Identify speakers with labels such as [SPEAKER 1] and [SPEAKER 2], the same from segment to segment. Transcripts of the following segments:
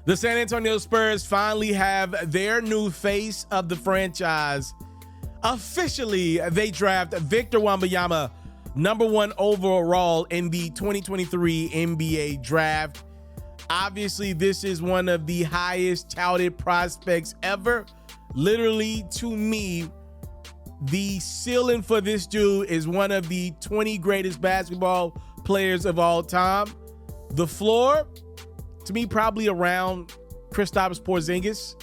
[SPEAKER 1] The San Antonio Spurs finally have their new face of the franchise. Officially, they draft Victor Wembanyama, #1 overall in the 2023 NBA draft. Obviously, this is one of the highest touted prospects ever. Literally, to me, the ceiling for this dude is one of the 20 greatest basketball players of all time. The floor, to me, probably around Kristaps Porzingis.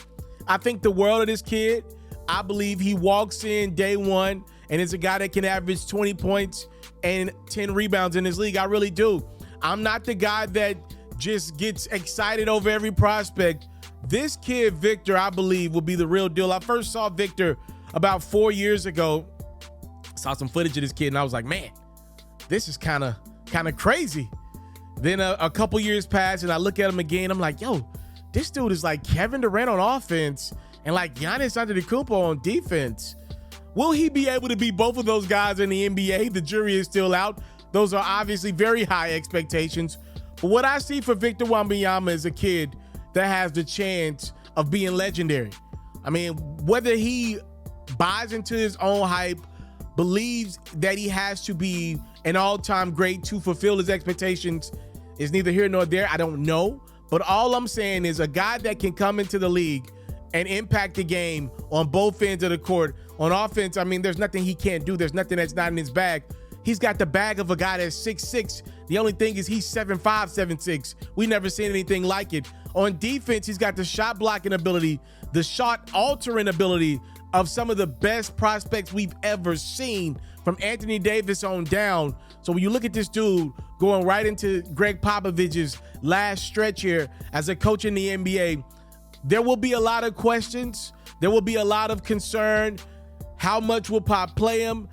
[SPEAKER 1] I think the world of this kid. I believe he walks in day one and is a guy that can average 20 points and 10 rebounds in this league. I really do. I'm not the guy that just gets excited over every prospect. This kid, Victor, I believe, will be the real deal. I first saw Victor about 4 years ago. Saw some footage of this kid, and I was like, man, this is kind of crazy. Then a couple years pass, and I look at him again. I'm like, yo, this dude is like Kevin Durant on offense and like Giannis Antetokounmpo on defense. Will he be able to be both of those guys in the NBA? The jury is still out. Those are obviously very high expectations. But what I see for Victor Wembanyama is a kid that has the chance of being legendary. I mean, whether he buys into his own hype, believes that he has to be an all-time great to fulfill his expectations is neither here nor there. I don't know. But all I'm saying is a guy that can come into the league and impact the game on both ends of the court. On offense, I mean, there's nothing he can't do. There's nothing that's not in his bag. He's got the bag of a guy that's 6'6". The only thing is he's 7'5", 7'6". We never seen anything like it. On defense, he's got the shot blocking ability, the shot altering ability of some of the best prospects we've ever seen, from Anthony Davis on down. So when you look at this dude going right into Greg Popovich's last stretch here as a coach in the NBA, there will be a lot of questions. There will be a lot of concern. How much will Pop play him?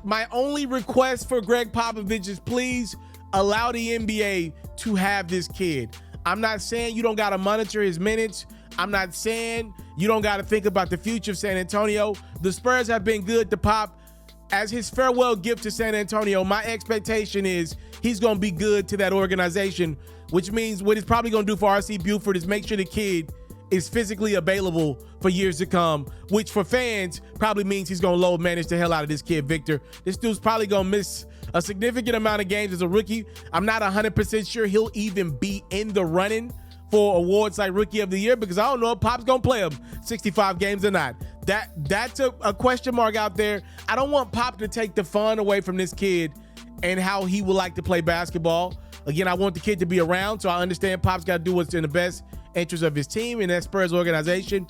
[SPEAKER 1] My only request for Greg Popovich is please allow the NBA to have this kid. I'm not saying you don't got to monitor his minutes. I'm not saying you don't got to think about the future of San Antonio. The Spurs have been good to Pop. As his farewell gift to San Antonio, my expectation is he's going to be good to that organization, which means what he's probably going to do for R.C. Buford is make sure the kid is physically available for years to come, which for fans probably means he's going to load manage the hell out of this kid, Victor. This dude's probably going to miss a significant amount of games as a rookie. I'm not 100% sure he'll even be in the running for awards like Rookie of the Year, because I don't know if Pop's going to play him 65 games or not. That's a question mark out there. I don't want Pop to take the fun away from this kid and how he would like to play basketball. Again, I want the kid to be around, so I understand Pop's got to do what's in the best interest of his team and that Spurs organization.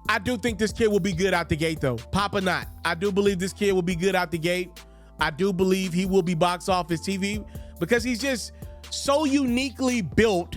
[SPEAKER 1] I do think this kid will be good out the gate, though. Pop or not, I do believe this kid will be good out the gate. I do believe he will be box office TV because he's just so uniquely built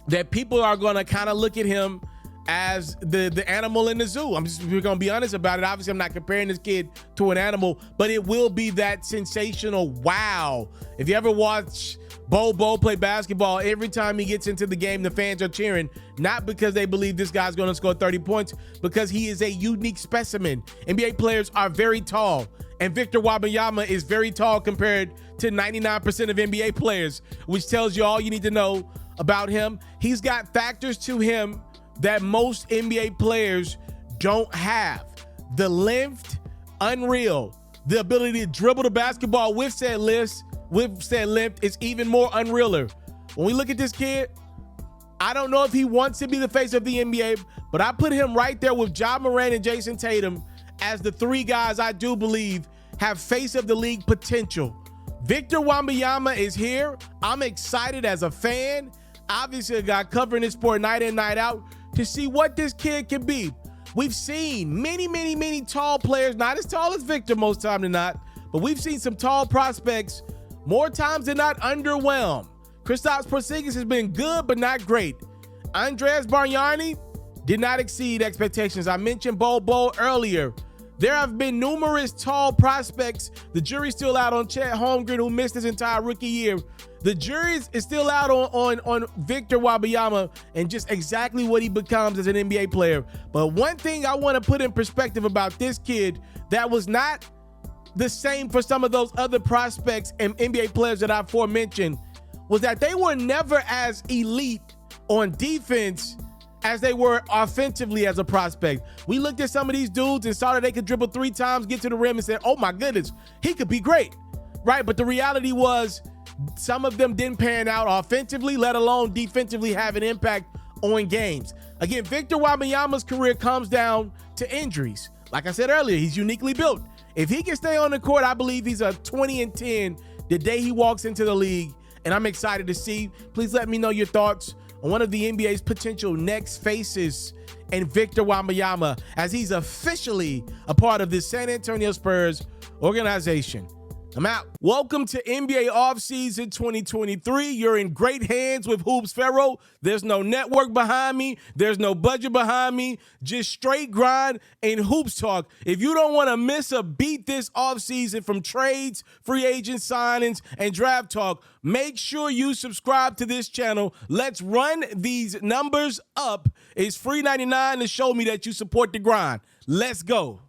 [SPEAKER 1] that people are going to kind of look at him as the animal in the zoo. We're going to be honest about it. Obviously, I'm not comparing this kid to an animal, but it will be that sensational wow. If you ever watch Bo play basketball, every time he gets into the game, the fans are cheering, not because they believe this guy's going to score 30 points, because he is a unique specimen. NBA players are very tall, and Victor Wembanyama is very tall compared to 99% of NBA players, which tells you all you need to know about him. He's got factors to him that most NBA players don't have. The length, unreal. The ability to dribble the basketball with said length is even more unrealer. When we look at this kid, I don't know if he wants to be the face of the NBA, but I put him right there with Ja Morant and Jason Tatum as the three guys I do believe have face of the league potential. Victor Wembanyama is here. I'm excited as a fan. Obviously, a guy covering this sport night in, night out to see what this kid can be. We've seen many tall players, not as tall as Victor most time than not, but we've seen some tall prospects more times than not underwhelm. Kristaps Porzingis has been good, but not great. Andreas Bargnani did not exceed expectations. I mentioned Bo earlier. There have been numerous tall prospects. The jury's still out on Chet Holmgren, who missed his entire rookie year. The jury is still out on Victor Wembanyama and just exactly what he becomes as an NBA player. But one thing I want to put in perspective about this kid that was not the same for some of those other prospects and NBA players that I aforementioned was that they were never as elite on defense as they were offensively as a prospect. We looked at some of these dudes and saw that they could dribble 3 times, get to the rim, and said, oh my goodness, he could be great, right? But the reality was some of them didn't pan out offensively, let alone defensively have an impact on games. Again, Victor Wembanyama's career comes down to injuries. Like I said earlier, he's uniquely built. If he can stay on the court, I believe he's a 20-10 the day he walks into the league, and I'm excited to see. Please let me know your thoughts on one of the NBA's potential next faces and Victor Wembanyama, as he's officially a part of this San Antonio Spurs organization. I'm out. Welcome to NBA offseason 2023. You're in great hands with Hoops Ferro. There's no network behind me. There's no budget behind me. Just straight grind and hoops talk. If you don't want to miss a beat this offseason from trades, free agent signings, and draft talk, make sure you subscribe to this channel. Let's run these numbers up. It's free $99 to show me that you support the grind. Let's go.